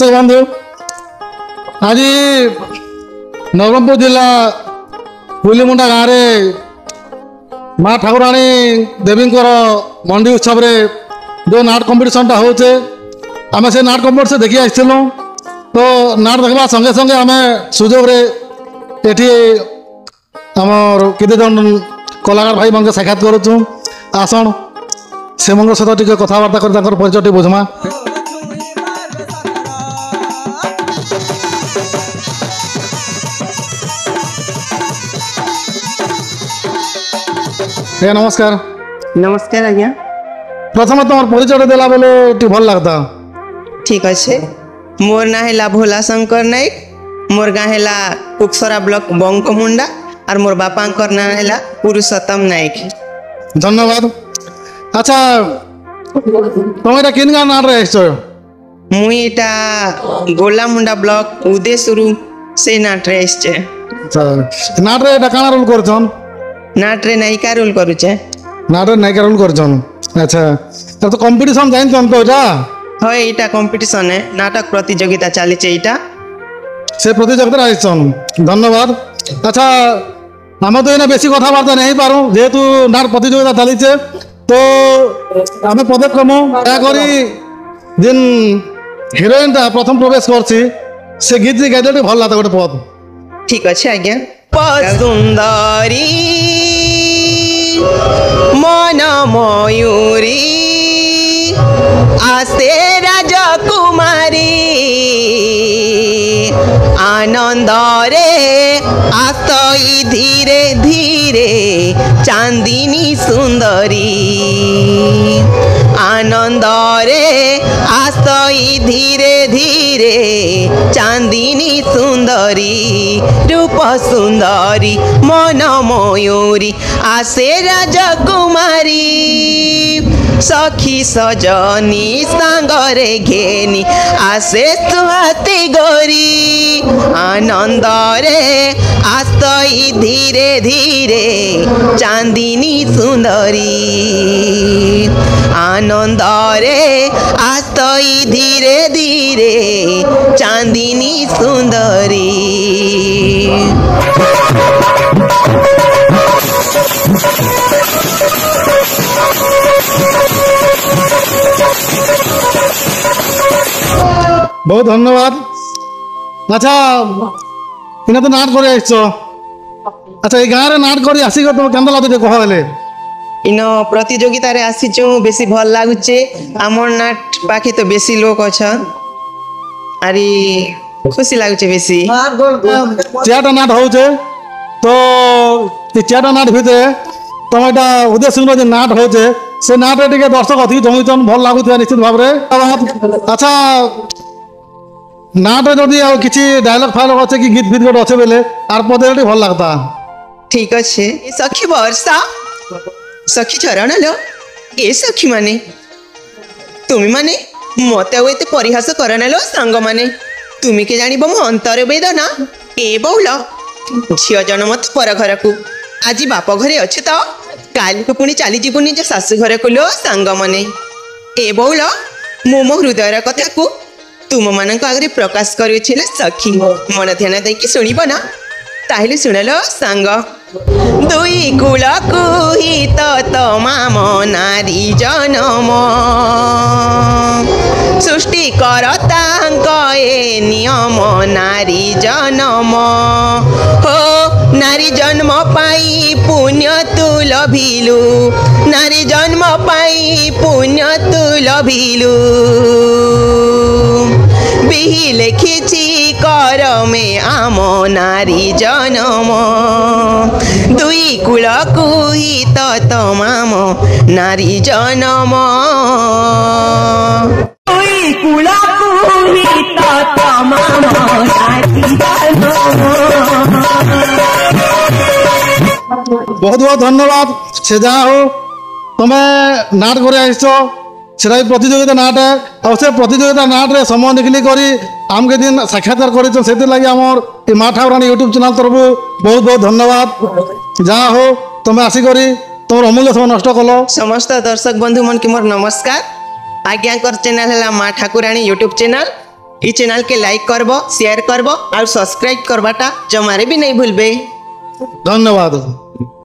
दर्शक बंधु आज नवरंगपुर जिला पुलीमुंडा गाँव में माँ ठाकुराणी देवी मंडी उत्सव रे जो नाट कंपटीशन टा होचे आम से नाट कंपटीशन देखी आसलु तो नाट देखा संगे संगे आम सुजोग रे एठी आमर केते जन कलाकार भाई मन साक्षात करूँ आसन से मन सहित टे कथबार्ता कर परिचय बुझमा। नमस्कार। नमस्कार आज्ञा। प्रथम तुम परिचय देला बेले टी भल लगता। ठीक अच्छे मोर ना है भोला शंकर नायक मोर गाँ है कुकसरा ब्लॉक बंकमुंडा और मोर बापा ना है पुरुषोत्तम नायक। धन्यवाद। अच्छा तुम एटा किन गाँ नाट रे मुईटा गोलामुंडा ब्लॉक उदयसुरु से नाट रे नाट रे एटा काना रोल करछन नाट रे नायिका रोल करूचे नाट रे नायिका रोल करछन। अच्छा तो कंपटीशन जाइन तो एटा होय एटा कंपटीशन है नाटक प्रतियोगिता चली एटा से प्रतियोगिता आइछन। धन्यवाद। अच्छा आम तो एना बेसी कथबार्ता नहीं पारू जेहेतु नाट प्रतियोगिता चली तो आम पदक्रम दया करी जिन हिरोइन टा प्रथम प्रवेश करछि से गीत गाइले भल लागता गोटे पद। ठीक अच्छे आज्ञा। सुंदरी मन मयूरी आसे राजकुमारी आनंद रे आसई धीरे धीरे चांदिनी सुंदरी आनंद रे आसई धीरे धीरे चांदिनी सुंदरी रूप सुंदरी मन मयूरी आसे राजकुमारी सखी सजनी सांगरे घेनी आसे सुहाती गोरी आनंद रे आसई धीरे धीरे चांदिनी सुंदरी आनंद रे आसई धीरे धीरे चांदिनी सुंदरी। बहुत धन्यवाद। अच्छा इना तो नाट कर अच्छा ये गाँव नाट कर आसिक तुम केंदा लागे कहले इन प्रतियोगिता रे आसीचु बेसी भल लागुचे आमर नाट पाखे तो बेसी लोक अच्छा अरे खुशी लागुचे बेसी चारटा नाट होचे तो ये चारटा नाट भितर तुम एटा उदयसिंह जो नाट होचे से नाट रे टिके दर्शक अति जमीचन भल लागुथिबा निश्चित भाव रे। अच्छा नाट जदि किसी डायलॉग फायलॉग अच्छे कि गीत फीत अच्छे बेले आर पदे भल लगता। ठीक अच्छे सखी वर्षा सखी चरण लो ए सखी माने तुम माने मत एत परिहास करना लो सांग माने तुम के जान मो अंतर वेदना ए बौल झील जन मत पर घर को आज बाप घरे अच्छे तो काली को पुणी चली जीवु निज शाशु घर को लो सांग माने ए बौल मो हृदय कथा को तुम मान आगे प्रकाश कर सखी मन ध्यान देकी शुणब ना ताहले शुणल सांग दुई कूल कुहित तमाम नारी जनम सृष्टि करतांक ए नियम नारी जनम हो नारी जन्म पाई पुण्य तू लभिलु नारी जन्म पाई पुण्य तू लभिलु बिहि लेखिछि कर में आम नारी जनम दुई कूल कुहित तमाम नारी जनम दुई कूल कुहित तमाम नारी जनम। बहुत बहुत धन्यवाद से जहाँ हो तुम्हें नाट कर सेटा प्रतियोगिता नाट है और से प्रतियोगिता नाट रे समय निकली करी आम के दिन साक्षात्कार कर लगे आमर माँ ठाकुराणी यूट्यूब चैनल तरफ बहुत बहुत धन्यवाद। जहाँ हो तुम्हें आसिक तुम अमूल्य समय नष्ट कल। समस्त दर्शक बंधु मन की मोर नमस्कार। आज्ञाकर चैनल है माँ ठाकुराणी यूट्यूब चैनल ई चैनल के लाइक करब शेयर करब और सब्सक्राइब करवाटा जमारे भी नहीं भूलबे। धन्यवाद।